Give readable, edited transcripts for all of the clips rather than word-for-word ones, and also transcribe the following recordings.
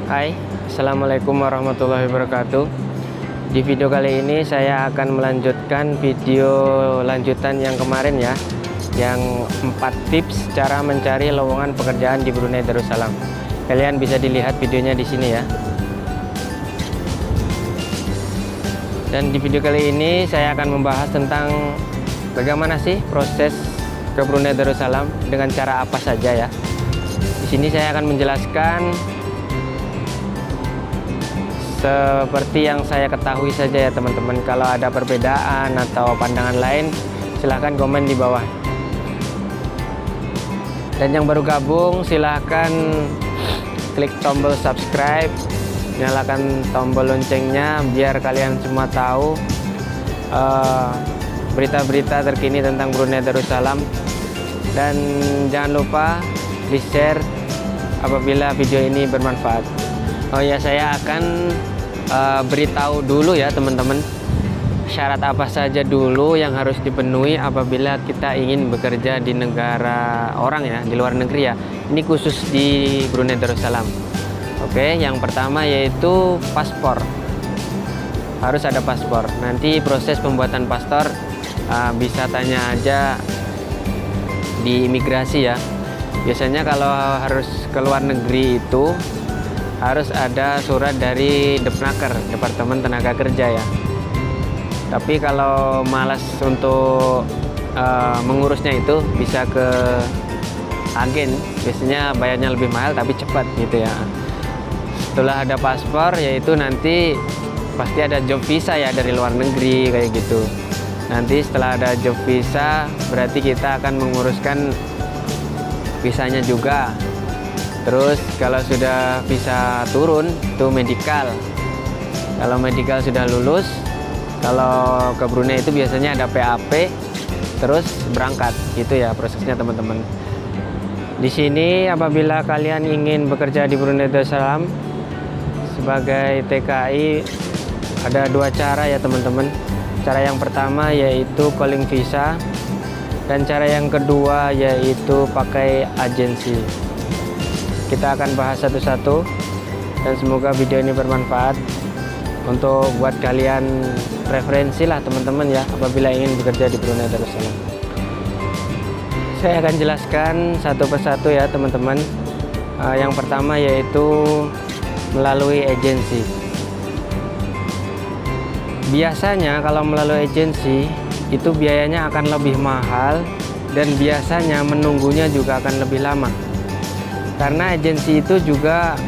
Hai, assalamualaikum warahmatullahi wabarakatuh. Di video kali ini saya akan melanjutkan video lanjutan yang kemarin ya, yang 4 tips cara mencari lowongan pekerjaan di Brunei Darussalam. Kalian bisa dilihat videonya di sini ya. Dan di video kali ini saya akan membahas tentang bagaimana sih proses ke Brunei Darussalam dengan cara apa saja ya. Di sini saya akan menjelaskan seperti yang saya ketahui saja ya teman-teman. Kalau ada perbedaan atau pandangan lain, silahkan komen di bawah. Dan yang baru gabung, silahkan klik tombol subscribe, nyalakan tombol loncengnya biar kalian semua tahu berita-berita terkini tentang Brunei Darussalam. Dan jangan lupa di share apabila video ini bermanfaat. Oh ya, saya akan beritahu dulu ya teman-teman, syarat apa saja dulu yang harus dipenuhi apabila kita ingin bekerja di negara orang ya, di luar negeri ya. Ini khusus di Brunei Darussalam. Oke, yang pertama yaitu paspor. Harus ada paspor. Nanti proses pembuatan paspor bisa tanya aja di imigrasi ya. Biasanya kalau harus ke luar negeri itu harus ada surat dari Depnaker, Departemen Tenaga Kerja ya. Tapi kalau malas untuk mengurusnya itu bisa ke agen. Biasanya bayarnya lebih mahal tapi cepat gitu ya. Setelah ada paspor, yaitu nanti pasti ada job visa ya dari luar negeri kayak gitu. Nanti setelah ada job visa, berarti kita akan menguruskan visanya juga. Terus kalau sudah visa turun, itu medical. Kalau medical sudah lulus, kalau ke Brunei itu biasanya ada PAP, terus berangkat gitu ya prosesnya teman-teman. Di sini apabila kalian ingin bekerja di Brunei Darussalam sebagai TKI, ada 2 cara ya teman-teman. Cara yang pertama yaitu calling visa, dan cara yang kedua yaitu pakai agensi. Kita akan bahas satu-satu, dan semoga video ini bermanfaat untuk buat kalian referensi lah teman-teman ya apabila ingin bekerja di Brunei Darussalam. Saya akan jelaskan satu persatu ya teman-teman. Yang pertama yaitu melalui agensi. Biasanya kalau melalui agensi itu biayanya akan lebih mahal, dan biasanya menunggunya juga akan lebih lama. Karena agensi itu juga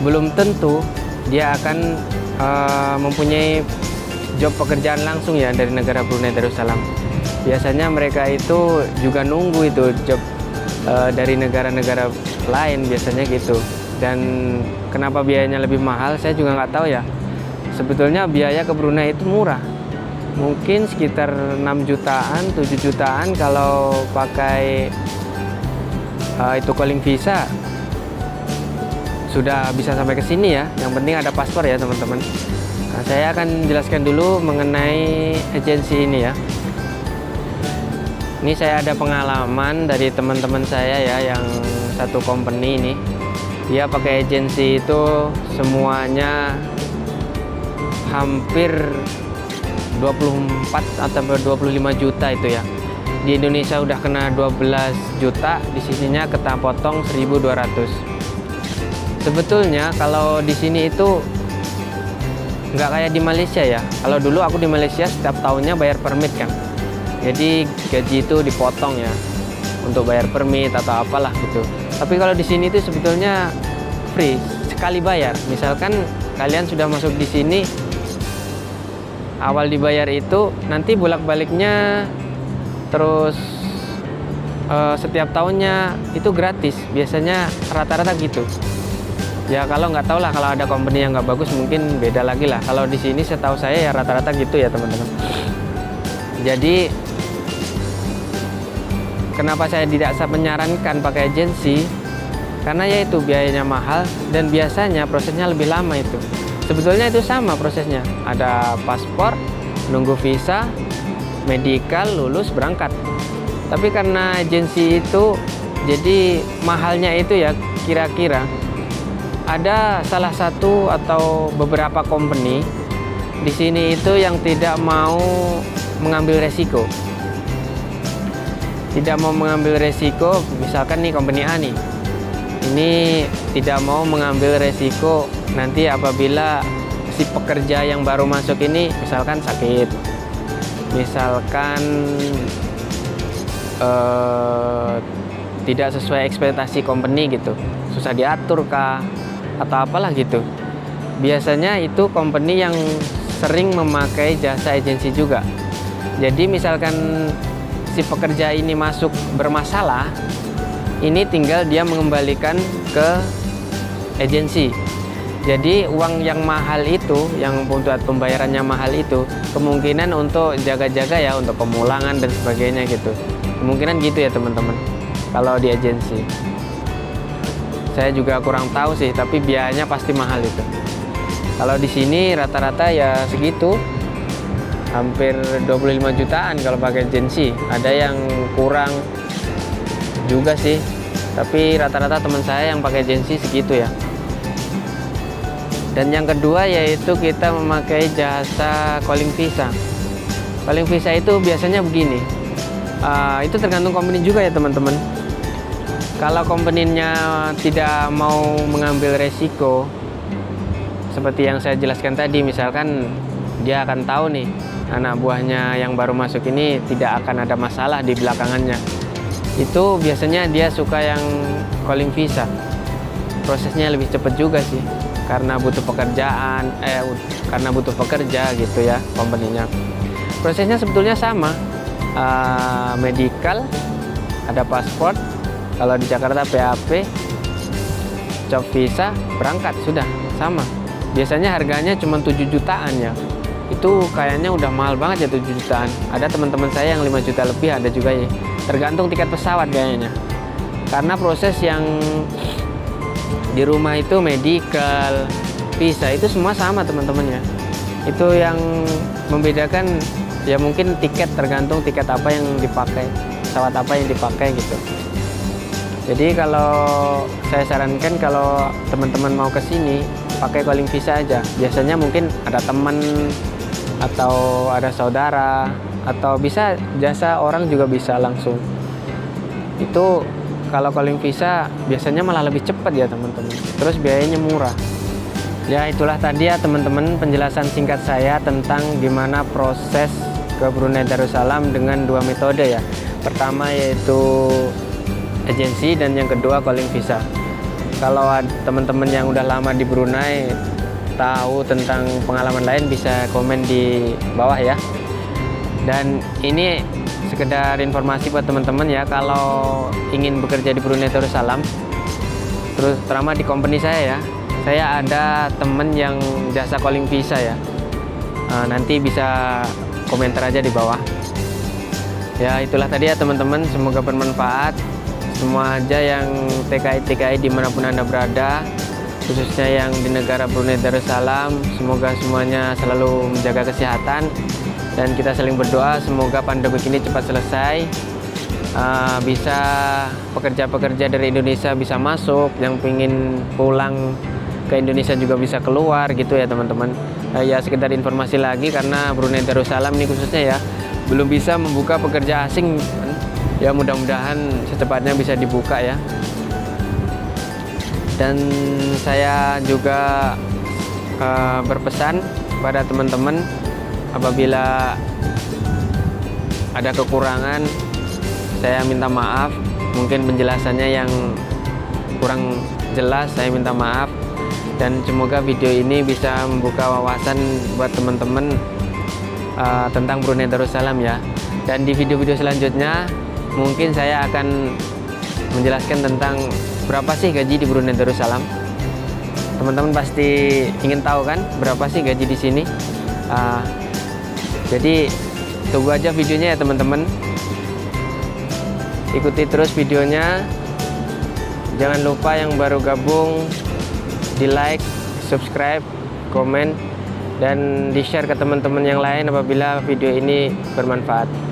belum tentu dia akan mempunyai job pekerjaan langsung ya dari negara Brunei Darussalam. Biasanya mereka itu juga nunggu itu job dari negara-negara lain biasanya gitu. Dan kenapa biayanya lebih mahal saya juga nggak tahu ya. Sebetulnya biaya ke Brunei itu murah, mungkin sekitar 6 jutaan, 7 jutaan kalau pakai itu calling visa. Sudah bisa sampai ke sini ya. Yang penting ada paspor ya teman-teman. Nah, saya akan jelaskan dulu mengenai agensi ini ya. Ini saya ada pengalaman dari teman-teman saya ya, yang satu company ini. Dia pakai agensi itu semuanya hampir 24 atau 25 juta itu ya. Di Indonesia udah kena 12 juta, di sininya kita potong 1.200. Sebetulnya kalau di sini itu nggak kayak di Malaysia ya. Kalau dulu aku di Malaysia setiap tahunnya bayar permit kan. Jadi gaji itu dipotong ya untuk bayar permit atau apalah gitu. Tapi kalau di sini itu sebetulnya free, sekali bayar. Misalkan kalian sudah masuk di sini, awal dibayar itu, nanti bolak-baliknya terus setiap tahunnya itu gratis. Biasanya rata-rata gitu. Ya kalau nggak tahu lah, kalau ada company yang nggak bagus mungkin beda lagi lah. Kalau di sini setahu saya ya rata-rata gitu ya teman-teman. Jadi kenapa saya tidak menyarankan pakai agensi? Karena ya itu biayanya mahal dan biasanya prosesnya lebih lama itu. Sebetulnya itu sama prosesnya. Ada paspor, nunggu visa, medical, lulus, berangkat. Tapi karena agensi itu jadi mahalnya itu ya, kira-kira ada salah satu atau beberapa company di sini itu yang tidak mau mengambil resiko. Tidak mau mengambil resiko, misalkan nih company A nih, ini tidak mau mengambil resiko nanti apabila si pekerja yang baru masuk ini misalkan sakit, misalkan tidak sesuai ekspektasi company gitu, susah diatur kah atau apalah gitu. Biasanya itu company yang sering memakai jasa agensi juga. Jadi misalkan si pekerja ini masuk bermasalah, ini tinggal dia mengembalikan ke agensi. Jadi uang yang mahal itu, yang buat pembayarannya mahal itu, kemungkinan untuk jaga-jaga ya, untuk pemulangan dan sebagainya gitu. Kemungkinan gitu ya teman-teman, kalau di agensi. Saya juga kurang tahu sih, tapi biayanya pasti mahal itu. Kalau di sini rata-rata ya segitu, hampir 25 jutaan kalau pakai agensi. Ada yang kurang juga sih, tapi rata-rata teman saya yang pakai agensi segitu ya. Dan yang kedua yaitu kita memakai jasa calling visa. Calling visa itu biasanya begini, itu tergantung company juga ya teman-teman. Kalau company-nya tidak mau mengambil resiko, seperti yang saya jelaskan tadi, misalkan dia akan tahu nih anak buahnya yang baru masuk ini tidak akan ada masalah di belakangannya, itu biasanya dia suka yang calling visa. Prosesnya lebih cepat juga sih, karena butuh pekerjaan, karena butuh pekerja gitu ya company-nya. Prosesnya sebetulnya sama, medical, ada paspor, kalau di Jakarta PAP, job visa, berangkat, sudah sama. Biasanya harganya cuma 7 jutaan ya. Itu kayaknya udah mahal banget ya 7 jutaan. Ada teman-teman saya yang 5 juta lebih, ada juga ya. Tergantung tiket pesawat kayaknya. Karena proses yang di rumah itu medical, visa itu semua sama teman-teman ya. Itu yang membedakan ya mungkin tiket, tergantung tiket apa yang dipakai, pesawat apa yang dipakai gitu. Jadi kalau saya sarankan kalau teman-teman mau ke sini pakai calling visa aja. Biasanya mungkin ada teman atau ada saudara, atau bisa jasa orang juga bisa langsung. Itu kalau calling visa biasanya malah lebih cepat ya teman-teman. Terus biayanya murah. Ya itulah tadi ya teman-teman penjelasan singkat saya tentang gimana proses ke Brunei Darussalam dengan dua metode ya. Pertama yaitu agensi dan yang kedua calling visa. Kalau teman-teman yang udah lama di Brunei tahu tentang pengalaman lain bisa komen di bawah ya. Dan ini sekedar informasi buat teman-teman ya, kalau ingin bekerja di Brunei Darussalam, terus terutama di company saya ya, saya ada temen yang jasa calling visa ya. Nanti bisa komentar aja di bawah. Ya itulah tadi ya teman-teman, semoga bermanfaat. Semua aja yang TKI dimanapun Anda berada, khususnya yang di negara Brunei Darussalam, semoga semuanya selalu menjaga kesehatan dan kita saling berdoa semoga pandemi ini cepat selesai, bisa pekerja-pekerja dari Indonesia bisa masuk, yang ingin pulang ke Indonesia juga bisa keluar gitu ya teman-teman. Ya sekedar informasi lagi, karena Brunei Darussalam ini khususnya ya belum bisa membuka pekerja asing. Ya mudah-mudahan secepatnya bisa dibuka ya. Dan saya juga berpesan pada teman-teman, apabila ada kekurangan saya minta maaf, mungkin penjelasannya yang kurang jelas saya minta maaf, dan semoga video ini bisa membuka wawasan buat teman-teman tentang Brunei Darussalam ya. Dan di video-video selanjutnya mungkin saya akan menjelaskan tentang berapa sih gaji di Brunei Darussalam. Teman-teman pasti ingin tahu kan berapa sih gaji di sini. Jadi tunggu aja videonya ya teman-teman. Ikuti terus videonya. Jangan lupa yang baru gabung di like, subscribe, komen, dan di share ke teman-teman yang lain apabila video ini bermanfaat.